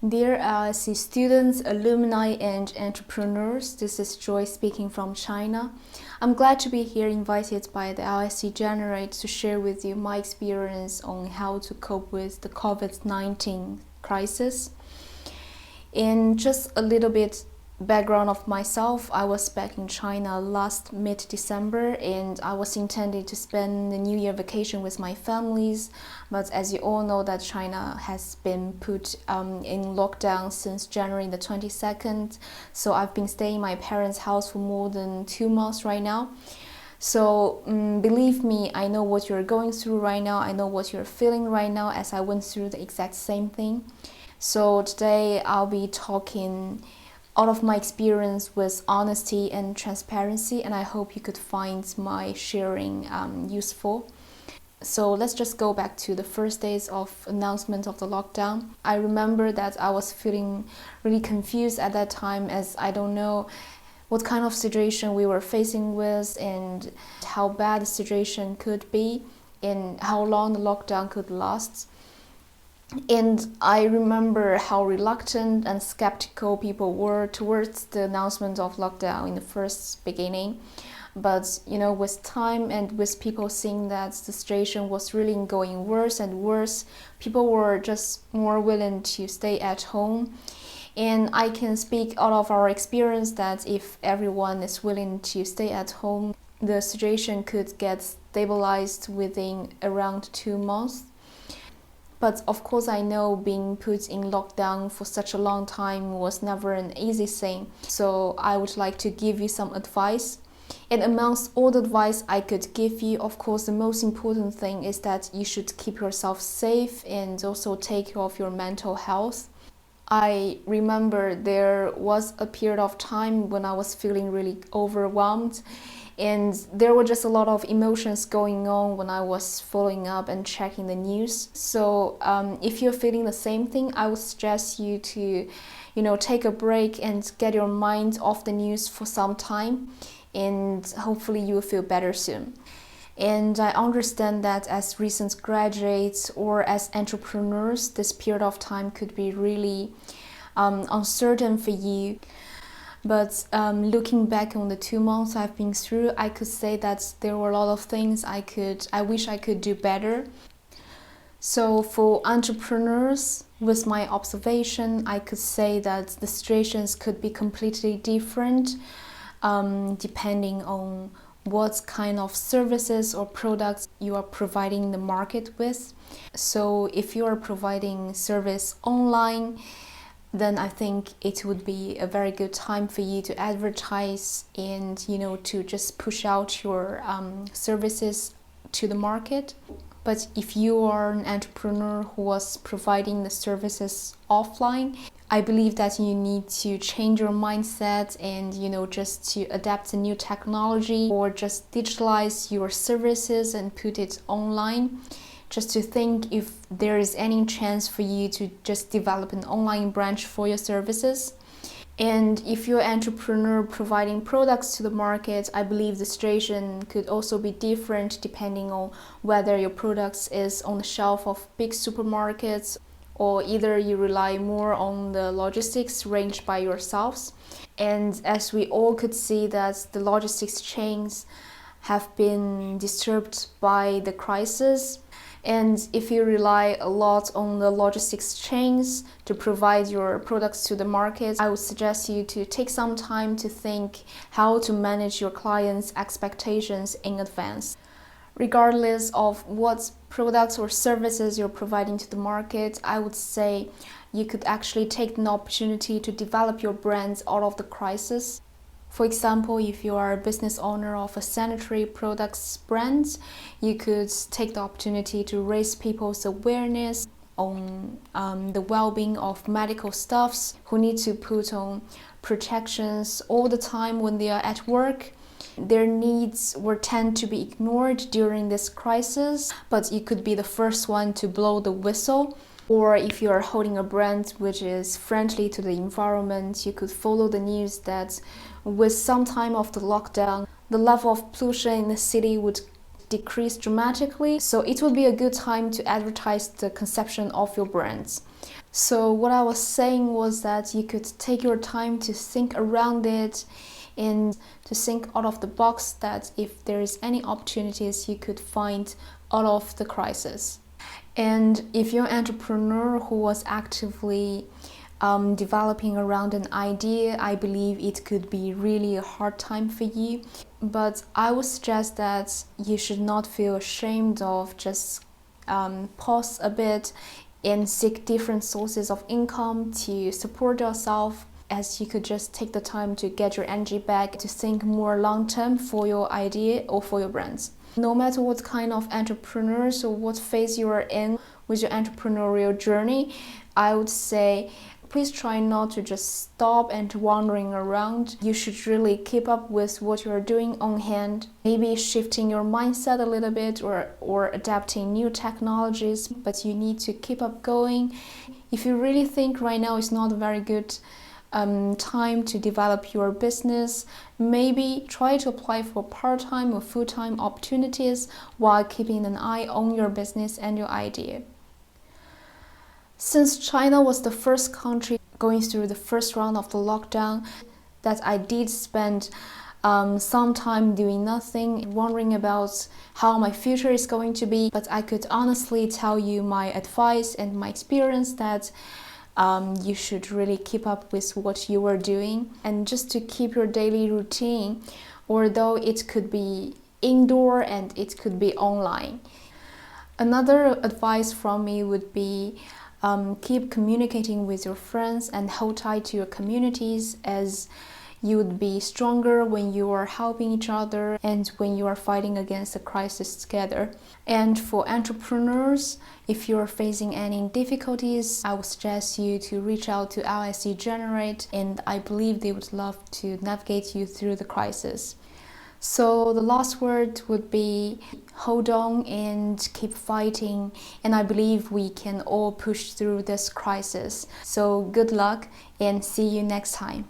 Dear ISC students, alumni, and entrepreneurs, this is Joy speaking from China. I'm glad to be here invited by the ISC Generate to share with you my experience on how to cope with the COVID-19 crisis. In just a little bit background of myself, I was back in China last mid-December and I was intending to spend the New Year vacation with my families, but as you all know that China has been put in lockdown since January the 22nd, so I've been staying in my parents' house for more than 2 months right now. So believe me, I know what you're going through right now, I know what you're feeling right now, as I went through the exact same thing. So today I'll be talking out of my experience with honesty and transparency, and I hope you could find my sharing useful. So let's just go back to the first days of announcement of the lockdown. I remember that I was feeling really confused at that time, as I don't know what kind of situation we were facing with and how bad the situation could be and how long the lockdown could last. And I remember how reluctant and skeptical people were towards the announcement of lockdown in the first beginning. But with time and with people seeing that the situation was really going worse and worse, people were just more willing to stay at home. And I can speak out of our experience that if everyone is willing to stay at home, the situation could get stabilized within around 2 months. But of course, I know being put in lockdown for such a long time was never an easy thing. So I would like to give you some advice. And amongst all the advice I could give you, of course, the most important thing is that you should keep yourself safe and also take care of your mental health. I remember there was a period of time when I was feeling really overwhelmed. And there were just a lot of emotions going on when I was following up and checking the news. So if you're feeling the same thing, I would suggest you to, take a break and get your mind off the news for some time. And hopefully you will feel better soon. And I understand that as recent graduates or as entrepreneurs, this period of time could be really uncertain for you. But looking back on the 2 months I've been through, I could say that there were a lot of things I wish I could do better. So for entrepreneurs, with my observation, I could say that the situations could be completely different depending on what kind of services or products you are providing the market with. So if you are providing service online, then I think it would be a very good time for you to advertise and to just push out your services to the market. But if you are an entrepreneur who was providing the services offline, I believe that you need to change your mindset and just to adapt to new technology or just digitalize your services and put it online. Just to think if there is any chance for you to just develop an online branch for your services. And if you're an entrepreneur providing products to the market, I believe the situation could also be different depending on whether your products is on the shelf of big supermarkets or either you rely more on the logistics arranged by yourselves. And as we all could see that the logistics chains have been disturbed by the crisis. And if you rely a lot on the logistics chains to provide your products to the market, I would suggest you to take some time to think how to manage your clients' expectations in advance. Regardless of what products or services you're providing to the market, I would say you could actually take an opportunity to develop your brands out of the crisis. For example, if you are a business owner of a sanitary products brand, you could take the opportunity to raise people's awareness on the well-being of medical staffs who need to put on protections all the time when they are at work. Their needs were tend to be ignored during this crisis, but you could be the first one to blow the whistle. Or if you are holding a brand which is friendly to the environment, you could follow the news that with some time of the lockdown, the level of pollution in the city would decrease dramatically. So it would be a good time to advertise the conception of your brands. So what I was saying was that you could take your time to think around it and to think out of the box, that if there is any opportunities you could find out of the crisis. And if you're an entrepreneur who was actively developing around an idea, I believe it could be really a hard time for you. But I would suggest that you should not feel ashamed of just pause a bit and seek different sources of income to support yourself, as you could just take the time to get your energy back to think more long term for your idea or for your brands. No matter what kind of entrepreneurs or what phase you are in with your entrepreneurial journey, I would say please try not to just stop and wandering around. You should really keep up with what you are doing on hand, maybe shifting your mindset a little bit or adapting new technologies, but you need to keep up going. If you really think right now is not a very good time to develop your business, maybe try to apply for part-time or full-time opportunities while keeping an eye on your business and your idea. Since China was the first country going through the first round of the lockdown, that I did spend some time doing nothing, wondering about how my future is going to be. But I could honestly tell you my advice and my experience that you should really keep up with what you are doing, and just to keep your daily routine, although it could be indoor and it could be online. Another advice from me would be keep communicating with your friends and hold tight to your communities, as you would be stronger when you are helping each other and when you are fighting against the crisis together. And for entrepreneurs, if you are facing any difficulties, I would suggest you to reach out to LSE Generate, and I believe they would love to navigate you through the crisis. So the last word would be hold on and keep fighting, and I believe we can all push through this crisis. So good luck and see you next time.